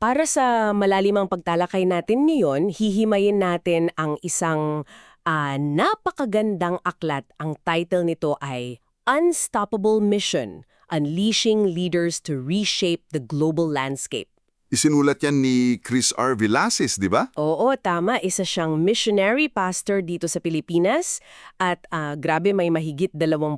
Para sa malalimang pagtalakay natin ngayon, hihimayin natin ang isang napakagandang aklat. Ang title nito ay Unstoppable Mission: Unleashing Leaders to Reshape the Global Landscape. Isinulat yan ni Chris R. Villasis, di ba? Oo, tama. Isa siyang missionary pastor dito sa Pilipinas at grabe may mahigit 25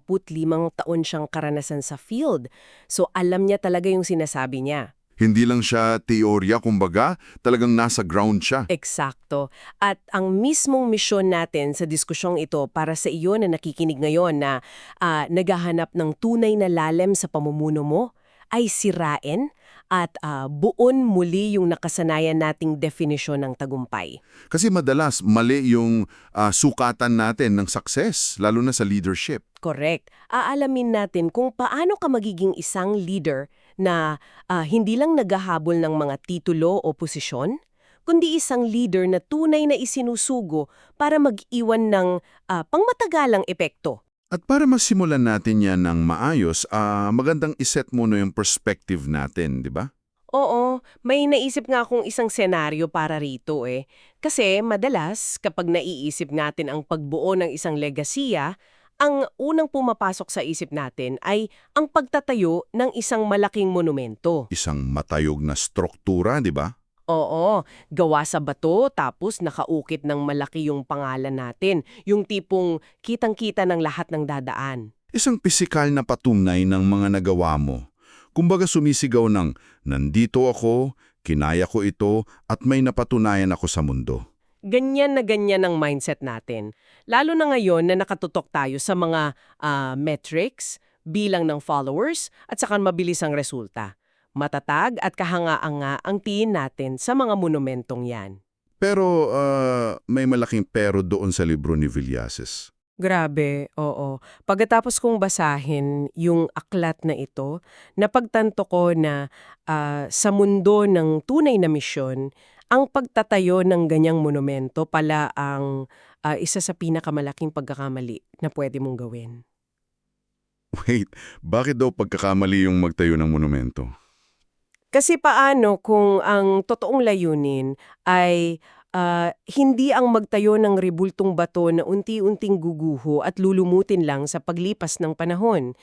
taon siyang karanasan sa field. So alam niya talaga yung sinasabi niya. Hindi lang siya teorya, kumbaga, talagang nasa ground siya. Eksakto. At ang mismong misyon natin sa diskusyong ito para sa iyo na nakikinig ngayon na naghahanap ng tunay na lalim sa pamumuno mo ay sirain at buon muli yung nakasanayan nating definisyon ng tagumpay. Kasi madalas, mali yung sukatan natin ng success, lalo na sa leadership. Correct. Aalamin natin kung paano ka magiging isang leader na hindi lang naghahabol ng mga titulo o posisyon, kundi isang leader na tunay na isinusugo para mag-iwan ng pangmatagalang epekto. At para masimulan natin yan ng maayos, magandang iset muna yung perspective natin, di ba? Oo, may naisip nga akong isang senaryo para rito eh. Kasi madalas, kapag naiisip natin ang pagbuo ng isang legasiya, ang unang pumapasok sa isip natin ay ang pagtatayo ng isang malaking monumento. Isang matayog na struktura, di ba? Oo, gawa sa bato tapos nakaukit ng malaki yung pangalan natin. Yung tipong kitang-kita ng lahat ng dadaan. Isang pisikal na patunay ng mga nagawa mo. Kumbaga sumisigaw ng, nandito ako, kinaya ko ito, at may napatunayan ako sa mundo. Ganyan na ganyan ang mindset natin. Lalo na ngayon na nakatutok tayo sa mga metrics, bilang ng followers, at saka mabilis ang resulta. Matatag at kahanga-anga ang tingin natin sa mga monumentong yan. Pero may malaking pero doon sa libro ni Villasis. Grabe, oo. Pagkatapos kong basahin yung aklat na ito, napagtanto ko na sa mundo ng tunay na misyon, ang pagtatayo ng ganyang monumento pala ang isa sa pinakamalaking pagkakamali na pwede mong gawin. Wait, bakit daw pagkakamali yung magtayo ng monumento? Kasi paano kung ang totoong layunin ay hindi ang magtayo ng ribultong bato na unti-unting guguho at lulumutin lang sa paglipas ng panahon?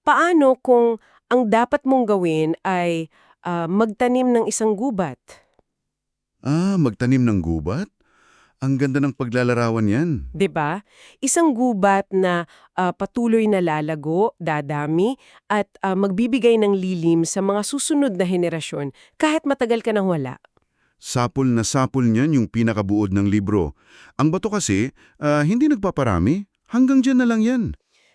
Paano kung ang dapat mong gawin ay magtanim ng isang gubat? Magtanim ng gubat? Ang ganda ng paglalarawan yan. 'Di ba? Isang gubat na patuloy na lalago, dadami, at magbibigay ng lilim sa mga susunod na henerasyon kahit matagal ka nang wala. Sapul na sapul niyan yung pinakabuod ng libro. Ang bato kasi, hindi nagpaparami. Hanggang dyan na lang yan.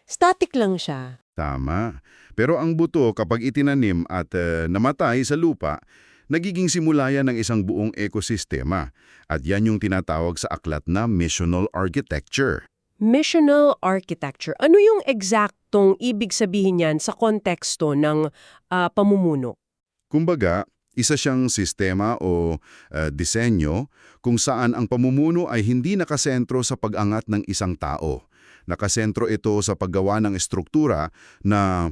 Static lang siya. Tama. Pero ang buto kapag itinanim at namatay sa lupa, nagiging simula yan ng isang buong ekosistema. At yan yung tinatawag sa aklat na missional architecture. Missional architecture. Ano yung eksaktong ibig sabihin niyan sa konteksto ng pamumuno? Kumbaga, isa siyang sistema o disenyo kung saan ang pamumuno ay hindi nakasentro sa pag-angat ng isang tao. Nakasentro ito sa paggawa ng estruktura na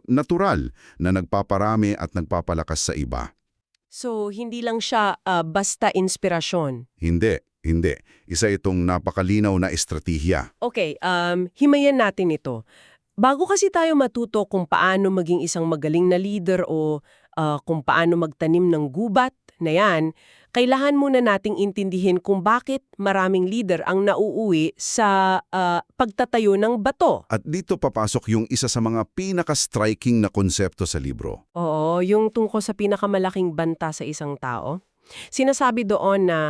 natural na nagpaparami at nagpapalakas sa iba. So, hindi lang siya basta inspirasyon. Hindi. Isa itong napakalinaw na estratehiya. Okay, himayan natin ito. Bago kasi tayo matuto kung paano maging isang magaling na leader o kung paano magtanim ng gubat na yan, kailangan muna nating intindihin kung bakit maraming leader ang nauuwi sa pagtatayo ng bato. At dito papasok yung isa sa mga pinaka-striking na konsepto sa libro. Oo, yung tungkol sa pinakamalaking banta sa isang tao. Sinasabi doon na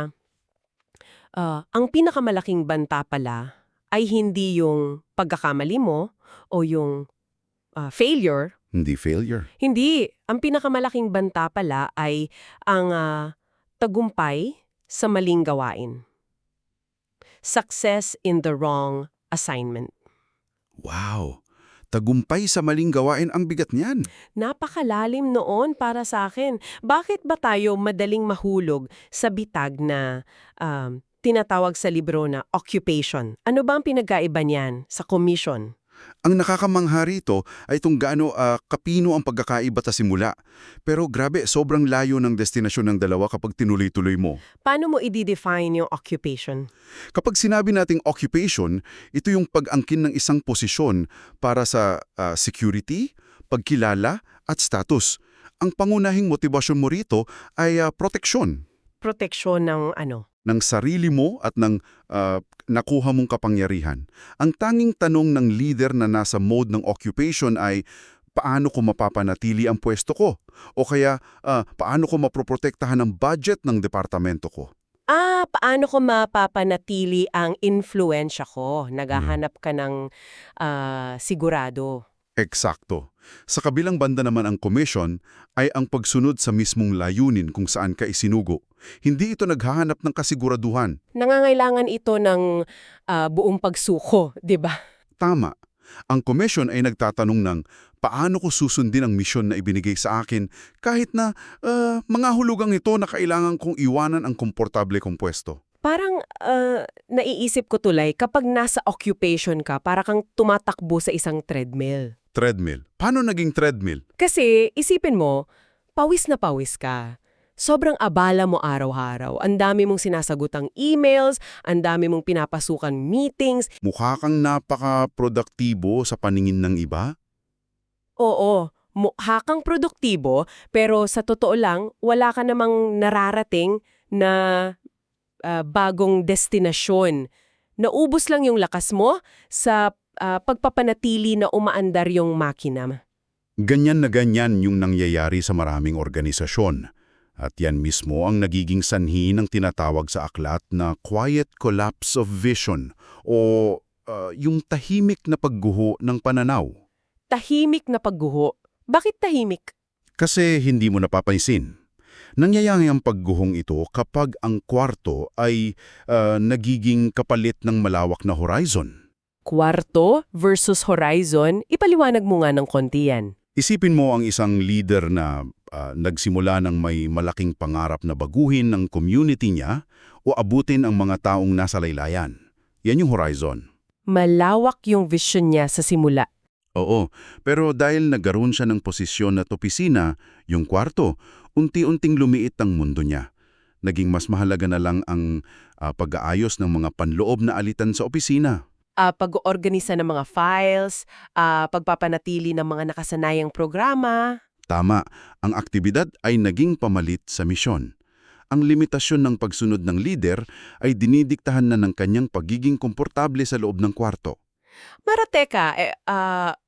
ang pinakamalaking banta pala ay hindi yung pagkakamali mo o yung failure. Hindi failure. Hindi. Ang pinakamalaking banta pala ay ang tagumpay sa maling gawain. Success in the wrong assignment. Wow! Tagumpay sa maling gawain ang bigat niyan. Napakalalim noon para sa akin. Bakit ba tayo madaling mahulog sa bitag na tinatawag sa libro na occupation? Ano ba ang pinagkaiba niyan sa commission? Ang nakakamangha rito ay kung gaano kapino ang pagkakaiba sa simula. Pero grabe, sobrang layo ng destinasyon ng dalawa kapag tinuloy-tuloy mo. Paano mo i-define yung occupation? Kapag sinabi nating occupation, ito yung pag-angkin ng isang posisyon para sa security, pagkilala, at status. Ang pangunahing motibasyon mo rito ay proteksyon Proteksyon ng ano? ng sarili mo at ng nakuha mong kapangyarihan. Ang tanging tanong ng leader na nasa mode ng occupation ay, paano ko mapapanatili ang pwesto ko? O kaya, paano ko maproprotektahan ang budget ng departamento ko? Paano ko mapapanatili ang influensya ko? Naghahanap ka ng sigurado. Eksakto. Sa kabilang banda naman ang commission ay ang pagsunod sa mismong layunin kung saan ka isinugo. Hindi ito naghahanap ng kasiguraduhan. Nangangailangan ito ng buong pagsuko, di ba? Tama. Ang commission ay nagtatanong ng paano ko susundin ang misyon na ibinigay sa akin kahit na mga hulugang ito na kailangan kong iwanan ang komportable kong pwesto. Parang naiisip ko tuloy, kapag nasa occupation ka, para kang tumatakbo sa isang treadmill. Treadmill. Paano naging treadmill? Kasi isipin mo, pawis na pawis ka. Sobrang abala mo araw-araw. Ang dami mong sinasagutang emails, ang dami mong pinapasukan meetings. Mukha kang napaka-produktibo sa paningin ng iba? Oo, mukha kang produktibo, pero sa totoo lang, wala ka namang nararating na bagong destinasyon. Naubos lang yung lakas mo sa pagpapanatili na umaandar yung makina. Ganyan na ganyan yung nangyayari sa maraming organisasyon. At yan mismo ang nagiging sanhi ng tinatawag sa aklat na quiet collapse of vision o yung tahimik na pagguho ng pananaw. Tahimik na pagguho. Bakit tahimik? Kasi hindi mo napapansin. Nangyayari ang pagguhong ito kapag ang kwarto ay nagiging kapalit ng malawak na horizon. Kwarto versus horizon, ipaliwanag mo nga ng konti yan. Isipin mo ang isang leader na nagsimula ng may malaking pangarap na baguhin ng community niya o abutin ang mga taong nasa laylayan. Yan yung horizon. Malawak yung vision niya sa simula. Oo, pero dahil nagkaroon siya ng posisyon at opisina, yung kwarto, unti-unting lumiit ang mundo niya. Naging mas mahalaga na lang ang pag-aayos ng mga panloob na alitan sa opisina. Pag-oorganisa ng mga files, pagpapanatili ng mga nakasanayang programa. Tama, ang aktibidad ay naging pamalit sa misyon. Ang limitasyon ng pagsunod ng leader ay dinidiktahan na ng kanyang pagiging komportable sa loob ng kwarto. Marateka,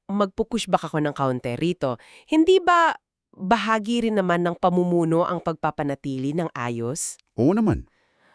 magpupushback ako ng counter rito. Hindi ba bahagi rin naman ng pamumuno ang pagpapanatili ng ayos? Oo naman.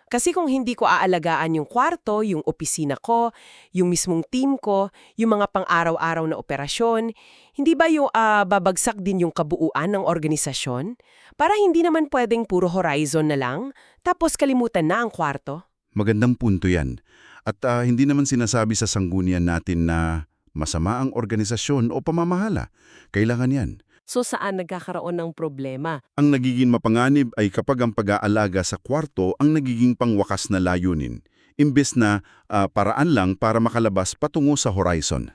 Kasi kung hindi ko aalagaan yung kwarto, yung opisina ko, yung mismong team ko, yung mga pang-araw-araw na operasyon, hindi ba yung babagsak din yung kabuuan ng organisasyon? Para hindi naman pwedeng puro horizon na lang, tapos kalimutan na ang kwarto? Magandang punto yan. At hindi naman sinasabi sa sanggunian natin na masama ang organisasyon o pamamahala. Kailangan yan. So saan nagkakaroon ng problema? Ang nagiging mapanganib ay kapag ang pag-aalaga sa kwarto ang nagiging pangwakas na layunin, imbes na paraan lang para makalabas patungo sa horizon.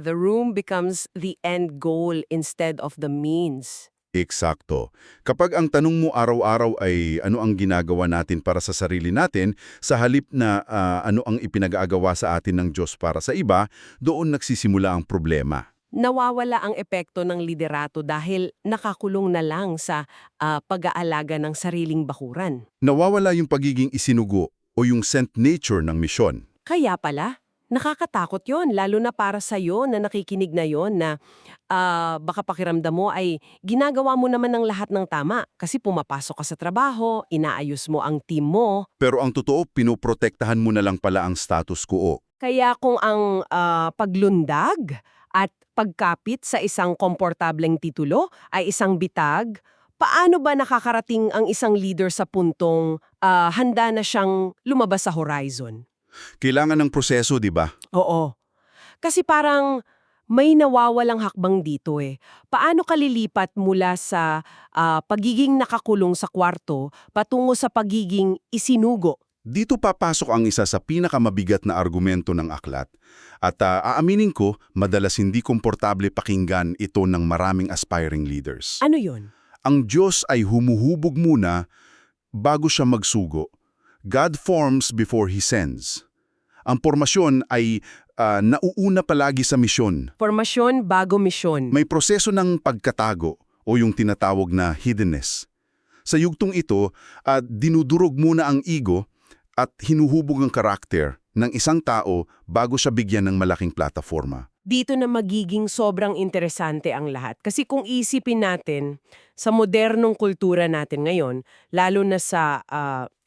The room becomes the end goal instead of the means. Eksakto. Kapag ang tanong mo araw-araw ay ano ang ginagawa natin para sa sarili natin, sa halip na ano ang ipinag-aagawa sa atin ng Diyos para sa iba, doon nagsisimula ang problema. Nawawala ang epekto ng liderato dahil nakakulong na lang sa pag-aalaga ng sariling bakuran. Nawawala yung pagiging isinugo o yung sent nature ng misyon. Kaya pala, nakakatakot yon, lalo na para sa'yo na nakikinig na yon na baka pakiramdam mo ay ginagawa mo naman ng lahat ng tama kasi pumapasok ka sa trabaho, inaayos mo ang team mo. Pero ang totoo, pinoprotektahan mo na lang pala ang status quo. Kaya kung ang paglundag at pagkapit sa isang komportableng titulo ay isang bitag, paano ba nakakarating ang isang leader sa puntong handa na siyang lumabas sa horizon? Kailangan ng proseso, di ba? Oo. Kasi parang may nawawalang hakbang dito eh. Paano ka lilipat mula sa pagiging nakakulong sa kwarto patungo sa pagiging isinugo, Dito papasok ang isa sa pinakamabigat na argumento ng aklat. At aaminin ko, madalas hindi komportable pakinggan ito ng maraming aspiring leaders. Ano yon? Ang Diyos ay humuhubog muna bago siya magsugo. God forms before He sends. Ang formasyon ay nauuna palagi sa misyon. Formasyon bago misyon. May proseso ng pagkatago o yung tinatawag na hiddenness. Sa yugtong ito, dinudurog muna ang ego at hinuhubog ang karakter ng isang tao bago siya bigyan ng malaking plataforma. Dito na magiging sobrang interesante ang lahat. Kasi kung isipin natin sa modernong kultura natin ngayon, lalo na sa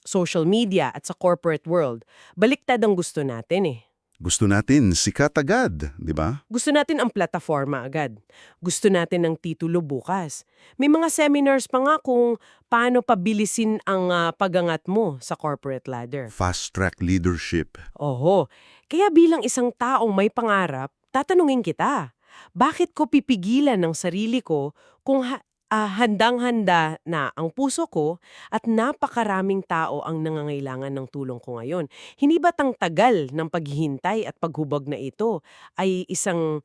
social media at sa corporate world, baliktad ang gusto natin eh. Gusto natin sikat agad, di ba? Gusto natin ang plataforma agad. Gusto natin ang titulo bukas. May mga seminars pa nga kung paano pabilisin ang pagangat mo sa corporate ladder. Fast-track leadership. Oho, kaya bilang isang taong may pangarap, tatanungin kita, bakit ko pipigilan ng sarili ko kung handang-handa na ang puso ko at napakaraming tao ang nangangailangan ng tulong ko ngayon? Hindi ba't ang tagal ng paghihintay at paghubog na ito ay isang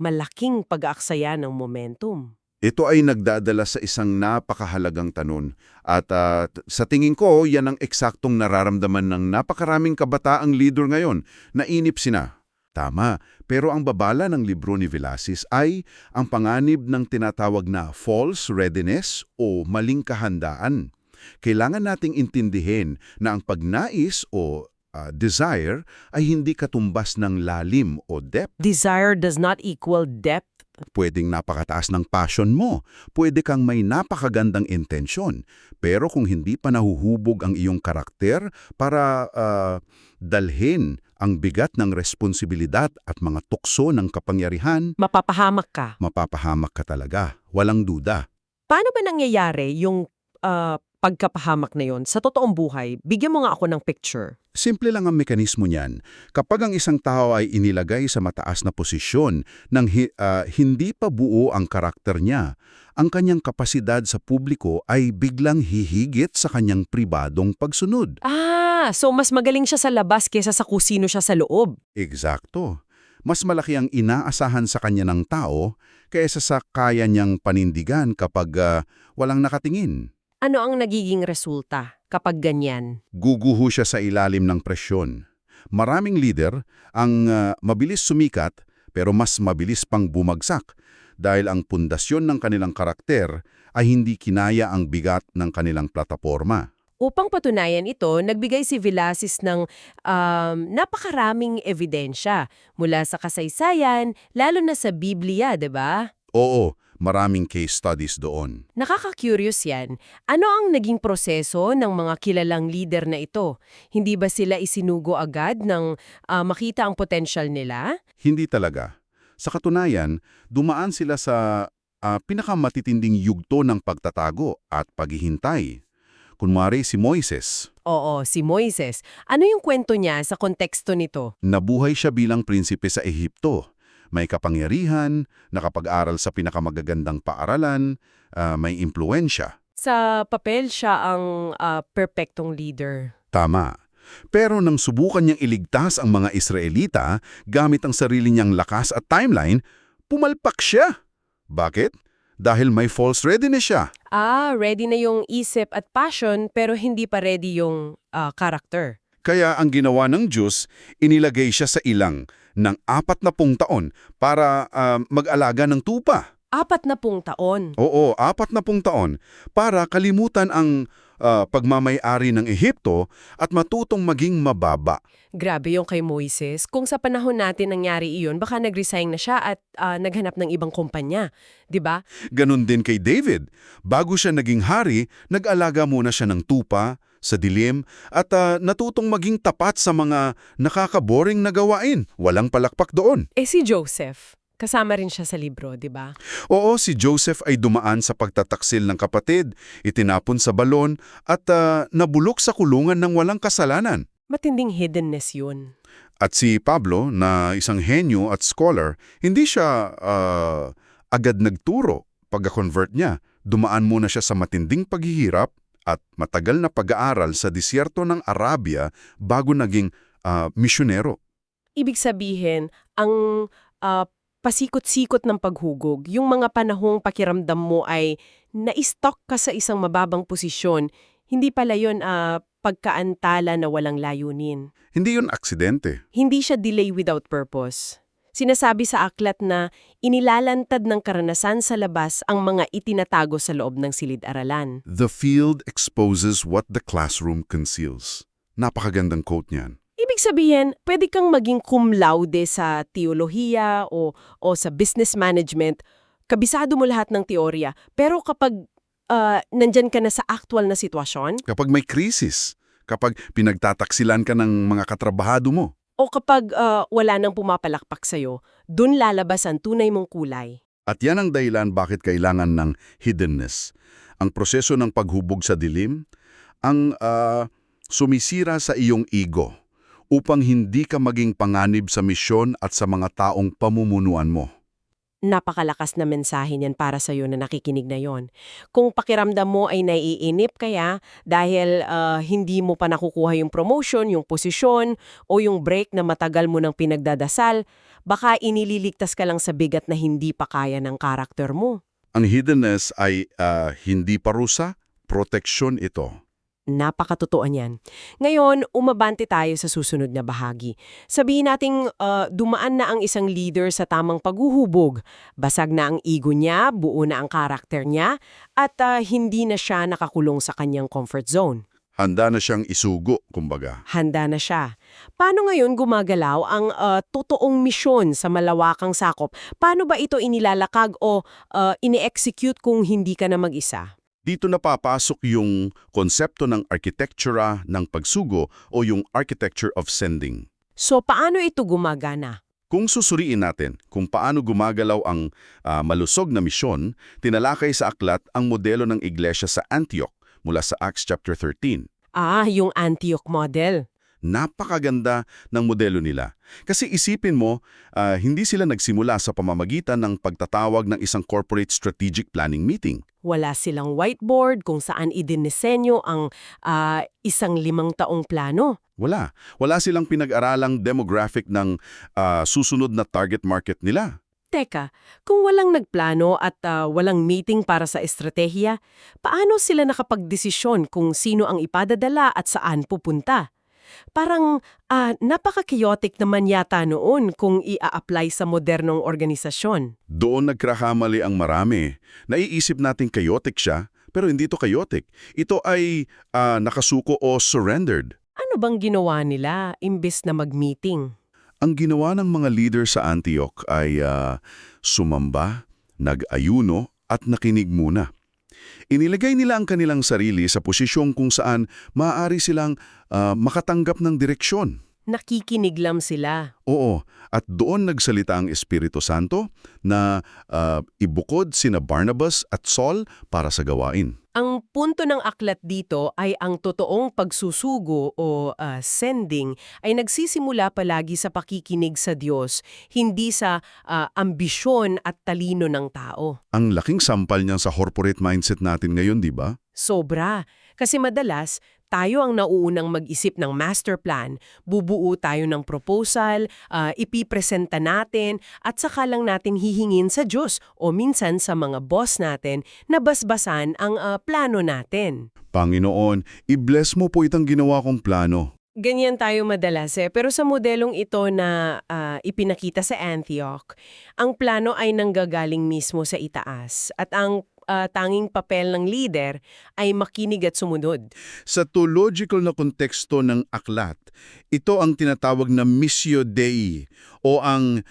malaking pag-aaksaya ng momentum? Ito ay nagdadala sa isang napakahalagang tanong. At sa tingin ko, yan ang eksaktong nararamdaman ng napakaraming kabataang leader ngayon. Nainip sina. Tama, pero ang babala ng libro ni Villasis ay ang panganib ng tinatawag na false readiness o maling kahandaan. Kailangan nating intindihin na ang pagnais o desire ay hindi katumbas ng lalim o depth. Desire does not equal depth. Pwedeng napakataas ng passion mo, pwede kang may napakagandang intensyon, pero kung hindi pa nahuhubog ang iyong karakter para dalhin ang bigat ng responsibilidad at mga tukso ng kapangyarihan, Mapapahamak ka. mapapahamak ka talaga, walang duda. Paano ba nangyayari yung pagkapahamak na yon sa totoong buhay? Bigyan mo nga ako ng picture. Simple lang ang mekanismo niyan. Kapag ang isang tao ay inilagay sa mataas na posisyon nang hindi pa buo ang karakter niya, ang kanyang kapasidad sa publiko ay biglang hihigit sa kanyang pribadong pagsunod. So mas magaling siya sa labas kesa sa kusino siya sa loob. Eksakto. Mas malaki ang inaasahan sa kanya ng tao kaysa sa kaya niyang panindigan kapag walang nakatingin. Ano ang nagiging resulta kapag ganyan? Guguho siya sa ilalim ng presyon. Maraming leader ang mabilis sumikat pero mas mabilis pang bumagsak dahil ang pundasyon ng kanilang karakter ay hindi kinaya ang bigat ng kanilang plataporma. Upang patunayan ito, nagbigay si Villasis ng napakaraming ebidensya mula sa kasaysayan, lalo na sa Biblia, 'di ba? Oo, maraming case studies doon. Nakaka-curious yan. Ano ang naging proseso ng mga kilalang leader na ito? Hindi ba sila isinugo agad ng makita ang potential nila? Hindi talaga. Sa katunayan, dumaan sila sa pinakamatitinding yugto ng pagtatago at paghihintay. Kunwari si Moises. Oo, si Moises. Ano yung kwento niya sa konteksto nito? Nabuhay siya bilang prinsipe sa Ehipto. May kapangyarihan, nakapag-aral sa pinakamagagandang paaralan, may impluensya. Sa papel siya ang perpektong leader. Tama. Pero nang subukan niyang iligtas ang mga Israelita gamit ang sarili niyang lakas at timeline, pumalpak siya. Bakit? Dahil may false readiness siya. Ready na yung isip at passion pero hindi pa ready yung character. Kaya ang ginawa ng Diyos, inilagay siya sa ilang ng 40 taon para mag-alaga ng tupa. 40 taon. Oo, 40 taon para kalimutan ang pagmamay-ari ng Ehipto at matutong maging mababa. Grabe yung kay Moises. Kung sa panahon natin nangyari iyon, baka nag-resign na siya at naghanap ng ibang kumpanya. 'Di ba? Ganon din kay David. Bago siya naging hari, nag-alaga muna siya ng tupa, sa dilim, at natutong maging tapat sa mga nakakaboring na gawain. Walang palakpak doon. Si Joseph, kasama rin siya sa libro, 'di ba? Oo, si Joseph ay dumaan sa pagtataksil ng kapatid, itinapon sa balon, at nabulok sa kulungan ng walang kasalanan. Matinding hiddenness yun. At si Pablo, na isang henyo at scholar, hindi siya agad nagturo. Pagka-convert niya, dumaan muna siya sa matinding paghihirap at matagal na pag-aaral sa disyerto ng Arabia bago naging misyonero. Ibig sabihin, ang pasikot-sikot ng paghugog, yung mga panahong pakiramdam mo ay na-stuck ka sa isang mababang posisyon, hindi pala yun pagkaantala na walang layunin. Hindi yun aksidente. Hindi siya delay without purpose. Sinasabi sa aklat na inilalantad ng karanasan sa labas ang mga itinatago sa loob ng silid-aralan. The field exposes what the classroom conceals. Napakagandang quote niyan. Ibig sabihin, pwede kang maging cum laude sa teolohiya o sa business management, kabisado mo lahat ng teorya, pero kapag nandyan ka na sa actual na sitwasyon, Kapag may krisis, kapag pinagtataksilan ka ng mga katrabahado mo, o kapag wala nang pumapalakpak sa'yo, dun lalabas ang tunay mong kulay. at yan ang dahilan bakit kailangan ng hiddenness. Ang proseso ng paghubog sa dilim, ang sumisira sa iyong ego upang hindi ka maging panganib sa misyon at sa mga taong pamumunuan mo. Napakalakas na mensahe niyan para sa'yo na nakikinig na yon. Kung pakiramdam mo ay naiinip kaya dahil hindi mo pa nakukuha yung promotion, yung posisyon, o yung break na matagal mo nang pinagdadasal, baka inililigtas ka lang sa bigat na hindi pa kaya ng karakter mo. Ang hiddenness ay hindi parusa, proteksyon ito. Napakatotoo niyan. Ngayon, umabante tayo sa susunod na bahagi. Sabihin nating dumaan na ang isang leader sa tamang paghuhubog. Basag na ang ego niya, buo na ang karakter niya, at hindi na siya nakakulong sa kanyang comfort zone. Handa na siyang isugo, kumbaga. Handa na siya. Paano ngayon gumagalaw ang totoong misyon sa malawakang sakop? Paano ba ito inilalakag o ini-execute kung hindi ka na mag-isa? Dito napapasok yung konsepto ng arkitektura ng pagsugo o yung architecture of sending. So, paano ito gumagana? Kung susuriin natin kung paano gumagalaw ang malusog na misyon, tinalakay sa aklat ang modelo ng iglesia sa Antioch mula sa Acts chapter 13. Yung Antioch model. Napakaganda ng modelo nila. Kasi isipin mo, hindi sila nagsimula sa pamamagitan ng pagtatawag ng isang corporate strategic planning meeting. Wala silang whiteboard kung saan idinisenyo ang isang 5 taong plano. Wala. Wala silang pinag-aralang demographic ng susunod na target market nila. Teka, kung walang nagplano at walang meeting para sa estratehiya, paano sila nakapagdesisyon kung sino ang ipadadala at saan pupunta? Parang napaka-chaotic naman yata noon kung ia-apply sa modernong organisasyon. Doon nagkakamali ang marami. Naiisip natin chaotic siya, pero hindi ito chaotic. Ito ay nakasuko o surrendered. Ano bang ginawa nila imbes na mag-meeting? Ang ginawa ng mga leader sa Antioch ay sumamba, nag-ayuno at nakinig muna. Inilagay nila ang kanilang sarili sa posisyong kung saan maaari silang makatanggap ng direksyon. Nakikinig lang sila. Oo, at doon nagsalita ang Espiritu Santo na ibukod sina Barnabas at Saul para sa gawain. Ang punto ng aklat dito ay ang totoong pagsusugo o sending ay nagsisimula palagi sa pakikinig sa Diyos, hindi sa ambisyon at talino ng tao. Ang laking sampal niya sa corporate mindset natin ngayon, di ba? Sobra. Kasi madalas, tayo ang nauunang mag-isip ng master plan, bubuo tayo ng proposal, ipipresenta natin, at saka lang natin hihingin sa Diyos o minsan sa mga boss natin na basbasan ang plano natin. Panginoon, i-bless mo po itong ginawa kong plano. Ganyan tayo madalas pero sa modelong ito na ipinakita sa Antioch, ang plano ay nanggagaling mismo sa itaas at ang tanging papel ng leader ay makinig at sumunod. Sa theological na konteksto ng aklat, ito ang tinatawag na missio Dei o ang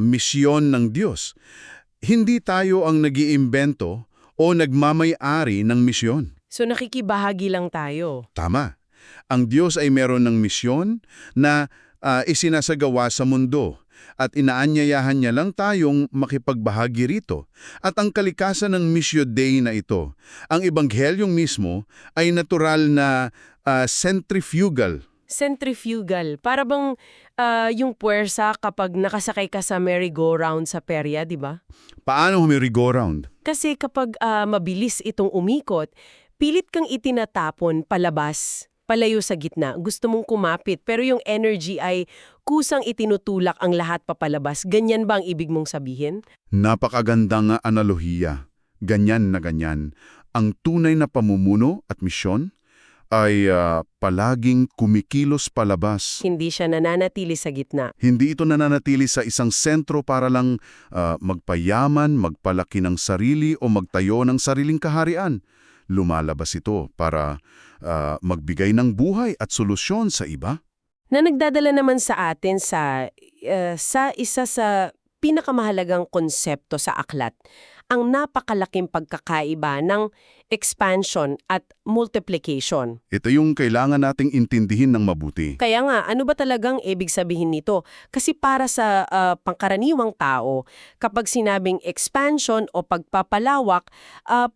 misyon ng Diyos. Hindi tayo ang nag-iimbento o nagmamay-ari ng misyon. So nakikibahagi lang tayo. Tama. Ang Diyos ay meron ng misyon na isinasagawa sa mundo at inaanyayahan niya lang tayong makipagbahagi rito. At ang kalikasan ng Missio Dei na ito, ang Ebanghelyong mismo ay natural na centrifugal. Centrifugal. Para bang yung puwersa kapag nakasakay ka sa merry-go-round sa perya, di ba? Paano merry-go-round? Kasi kapag mabilis itong umikot, Pilit kang itinatapon palabas, palayo sa gitna. Gusto mong kumapit, pero yung energy ay kusang itinutulak ang lahat papalabas. Ganyan ba ang ibig mong sabihin? Napakagandang analohiya. Ganyan na ganyan. Ang tunay na pamumuno at misyon ay palaging kumikilos palabas. Hindi siya nananatili sa gitna. Hindi ito nananatili sa isang sentro para lang magpayaman, magpalaki ng sarili o magtayo ng sariling kaharian. Lumalabas ito para magbigay ng buhay at solusyon sa iba. Na nagdadala naman sa atin sa isa sa pinakamahalagang konsepto sa aklat, ang napakalaking pagkakaiba ng expansion at multiplication. Ito yung kailangan nating intindihin ng mabuti. Kaya nga, ano ba talagang ibig sabihin nito? Kasi para sa pangkaraniwang tao, kapag sinabing expansion o pagpapalawak,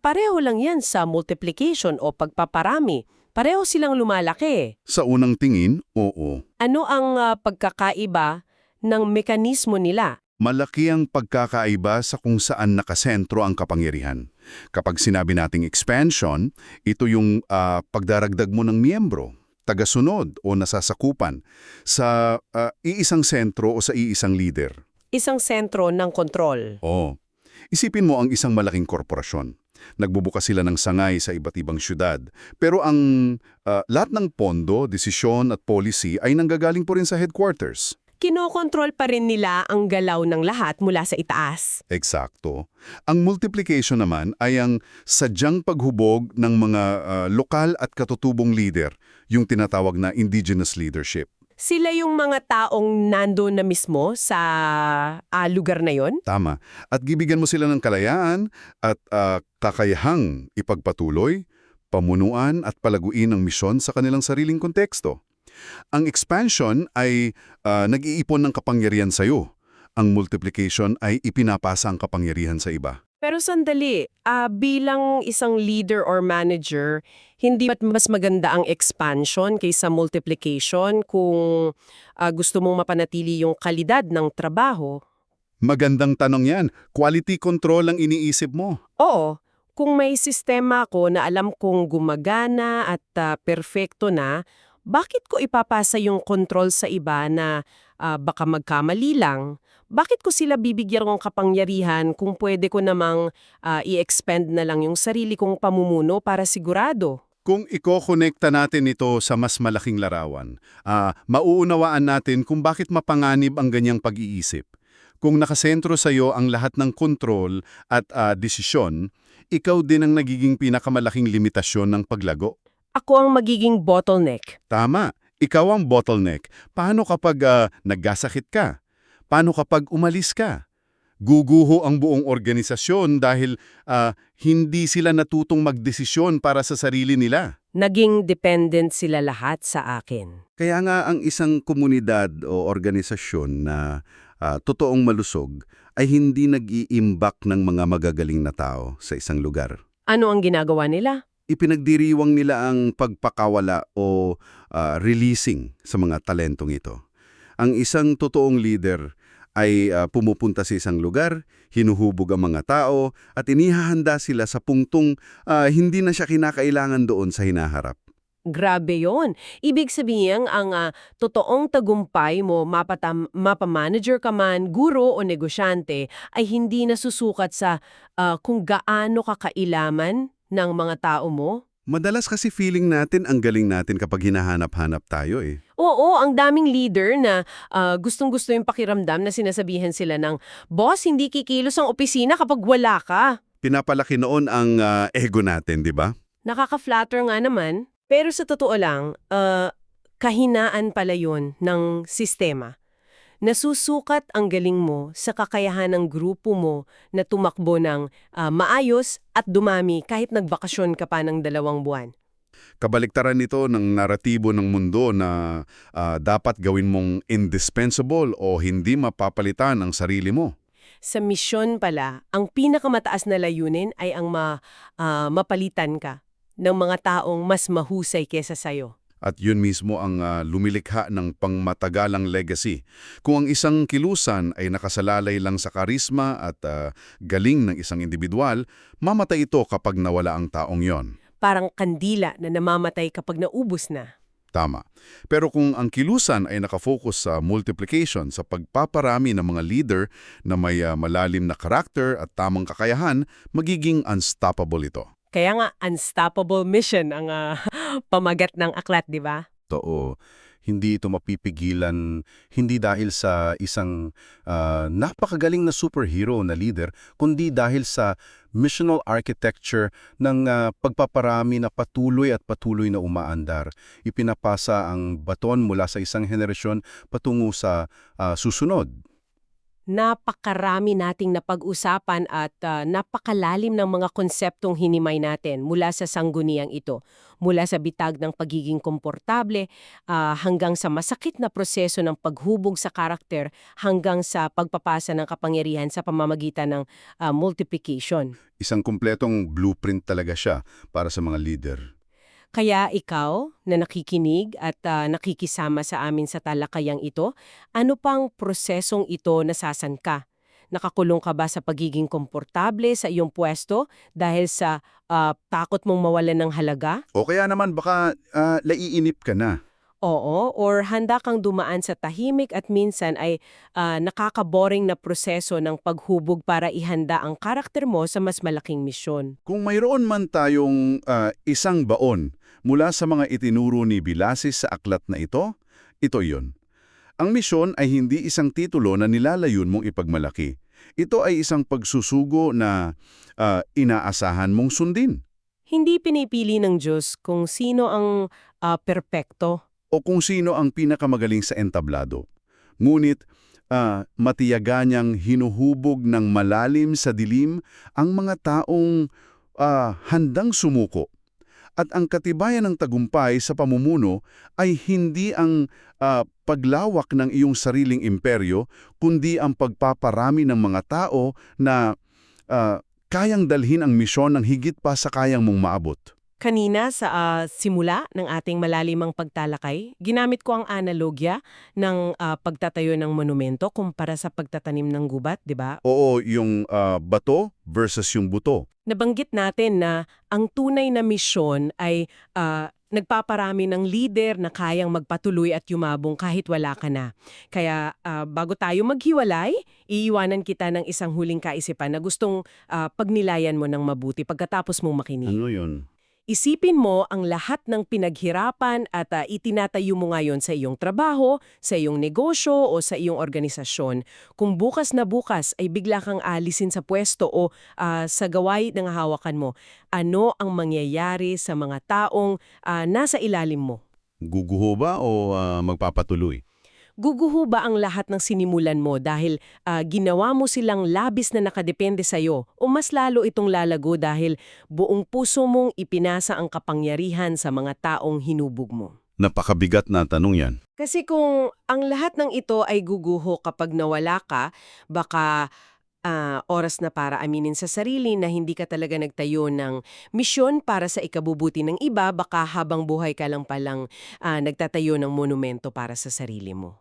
pareho lang yan sa multiplication o pagpaparami. Pareho silang lumalaki. Sa unang tingin, oo. Ano ang pagkakaiba ng mekanismo nila? Malaki ang pagkakaiba sa kung saan nakasentro ang kapangyarihan. Kapag sinabi nating expansion, ito yung pagdaragdag mo ng miyembro, tagasunod o nasasakupan sa iisang sentro o sa iisang leader. Isang sentro ng kontrol. Oo. Isipin mo ang isang malaking korporasyon. Nagbubukas sila ng sangay sa iba't ibang syudad. Pero ang lahat ng pondo, desisyon at policy ay nanggagaling po rin sa headquarters. Kinokontrol pa rin nila ang galaw ng lahat mula sa itaas. Eksakto. Ang multiplication naman ay ang sadyang paghubog ng mga lokal at katutubong leader, yung tinatawag na indigenous leadership. Sila yung mga taong nandoon na mismo sa lugar na yon? Tama. At gibigyan mo sila ng kalayaan at kakayahang ipagpatuloy, pamunuan at palaguin ang misyon sa kanilang sariling konteksto. Ang expansion ay nag-iipon ng kapangyarihan sa iyo. Ang multiplication ay ipinapasa ang kapangyarihan sa iba. Pero sandali, bilang isang leader or manager, hindi ba't mas maganda ang expansion kaysa multiplication kung gusto mong mapanatili yung kalidad ng trabaho? Magandang tanong yan. Quality control ang iniisip mo. Oo, kung may sistema ko na alam kong gumagana at perfecto na, bakit ko ipapasa yung control sa iba na baka magkamali lang? Bakit ko sila bibigyan ng kapangyarihan kung pwede ko namang i-expand na lang yung sarili kong pamumuno para sigurado? Kung iko-connecta natin ito sa mas malaking larawan, mauunawaan natin kung bakit mapanganib ang ganyang pag-iisip. Kung nakasentro sa iyo ang lahat ng kontrol at desisyon, ikaw din ang nagiging pinakamalaking limitasyon ng paglago. Ako ang magiging bottleneck. Tama, ikaw ang bottleneck. Paano kapag nagkasakit ka? Paano kapag umalis ka? Guguho ang buong organisasyon dahil hindi sila natutong magdesisyon para sa sarili nila. Naging dependent sila lahat sa akin. Kaya nga ang isang komunidad o organisasyon na totoong malusog ay hindi nag-iimbak ng mga magagaling na tao sa isang lugar. Ano ang ginagawa nila? Ipinagdiriwang nila ang pagpakawala o releasing sa mga talentong ito. Ang isang totoong leader ay pumupunta sa isang lugar, hinuhubog ang mga tao at inihahanda sila sa punktong hindi na siya kinakailangan doon sa hinaharap. Grabe yon. Ibig sabihin, ang totoong tagumpay mo, mapa-manager ka man, guro o negosyante, ay hindi nasusukat sa kung gaano kakailaman ng mga tao mo? Madalas kasi feeling natin ang galing natin kapag hinahanap-hanap tayo eh. Oo, ang daming leader na gustong-gusto yung pakiramdam na sinasabihan sila ng, "Boss, hindi kikilos ang opisina kapag wala ka." Pinapalaki noon ang ego natin, di ba? Nakaka-flatter nga naman. Pero sa totoo lang, kahinaan pala yun ng sistema. Nasusukat ang galing mo sa kakayahan ng grupo mo na tumakbo ng maayos at dumami kahit nagbakasyon ka pa ng 2 buwan. Kabaliktaran nito ng naratibo ng mundo na dapat gawin mong indispensable o hindi mapapalitan ang sarili mo. Sa misyon pala, ang pinakamataas na layunin ay ang mapalitan ka ng mga taong mas mahusay kesa sayo. At yun mismo ang lumilikha ng pangmatagalang legacy. Kung ang isang kilusan ay nakasalalay lang sa karisma at galing ng isang individual, mamatay ito kapag nawala ang taong yon. parang kandila na namamatay kapag naubos na. Tama. Pero kung ang kilusan ay nakafocus sa multiplication, sa pagpaparami ng mga leader na may malalim na karakter at tamang kakayahan, magiging unstoppable ito. Kaya nga, unstoppable mission ang pamagat ng aklat, di ba? Totoo. Hindi ito mapipigilan, hindi dahil sa isang napakagaling na superhero na leader, kundi dahil sa missional architecture ng pagpaparami na patuloy at patuloy na umaandar. Ipinapasa ang baton mula sa isang henerasyon patungo sa susunod. Napakarami nating napag-usapan at napakalalim ng mga konseptong hinimay natin mula sa sangguniang ito. Mula sa bitag ng pagiging komportable hanggang sa masakit na proseso ng paghubog sa karakter hanggang sa pagpapasa ng kapangyarihan sa pamamagitan ng multiplication. Isang kumpletong blueprint talaga siya para sa mga leader. Kaya ikaw na nakikinig at nakikisama sa amin sa talakayang ito, ano pang prosesong ito nasasan ka? Nakakulong ka ba sa pagiging komportable sa iyong pwesto dahil sa takot mong mawalan ng halaga? O kaya naman baka laiinip ka na. Oo, or handa kang dumaan sa tahimik at minsan ay nakakaboring na proseso ng paghubog para ihanda ang karakter mo sa mas malaking misyon. Kung mayroon man tayong isang baon mula sa mga itinuro ni Bilasis sa aklat na ito yon. Ang misyon ay hindi isang titulo na nilalayon mong ipagmalaki. Ito ay isang pagsusugo na inaasahan mong sundin. Hindi pinipili ng Diyos kung sino ang perpekto. O kung sino ang pinakamagaling sa entablado. Ngunit, matiyaga niyang hinuhubog ng malalim sa dilim ang mga taong handang sumuko. At ang katibayan ng tagumpay sa pamumuno ay hindi ang paglawak ng iyong sariling imperyo, kundi ang pagpaparami ng mga tao na kayang dalhin ang misyon ng higit pa sa kayang mong maabot. Kanina sa simula ng ating malalimang pagtalakay, ginamit ko ang analogya ng pagtatayo ng monumento kumpara sa pagtatanim ng gubat, di ba? Oo, yung bato versus yung buto. Nabanggit natin na ang tunay na misyon ay nagpaparami ng leader na kayang magpatuloy at yumabong kahit wala ka na. Kaya bago tayo maghiwalay, iiwanan kita ng isang huling kaisipan na gustong pagnilayan mo ng mabuti pagkatapos mong makinig. Ano yun? Isipin mo ang lahat ng pinaghirapan at itinatayo mo ngayon sa iyong trabaho, sa iyong negosyo o sa iyong organisasyon. Kung bukas na bukas ay bigla kang alisin sa pwesto o sa gawain ng hawakan mo, ano ang mangyayari sa mga taong nasa ilalim mo? Guguho ba o magpapatuloy? Guguho ba ang lahat ng sinimulan mo dahil ginawa mo silang labis na nakadepende sa'yo o mas lalo itong lalago dahil buong puso mong ipinasa ang kapangyarihan sa mga taong hinubog mo? Napakabigat na tanong yan. Kasi kung ang lahat ng ito ay guguho kapag nawala ka, baka oras na para aminin sa sarili na hindi ka talaga nagtayo ng misyon para sa ikabubuti ng iba, baka habang buhay ka lang palang nagtatayo ng monumento para sa sarili mo.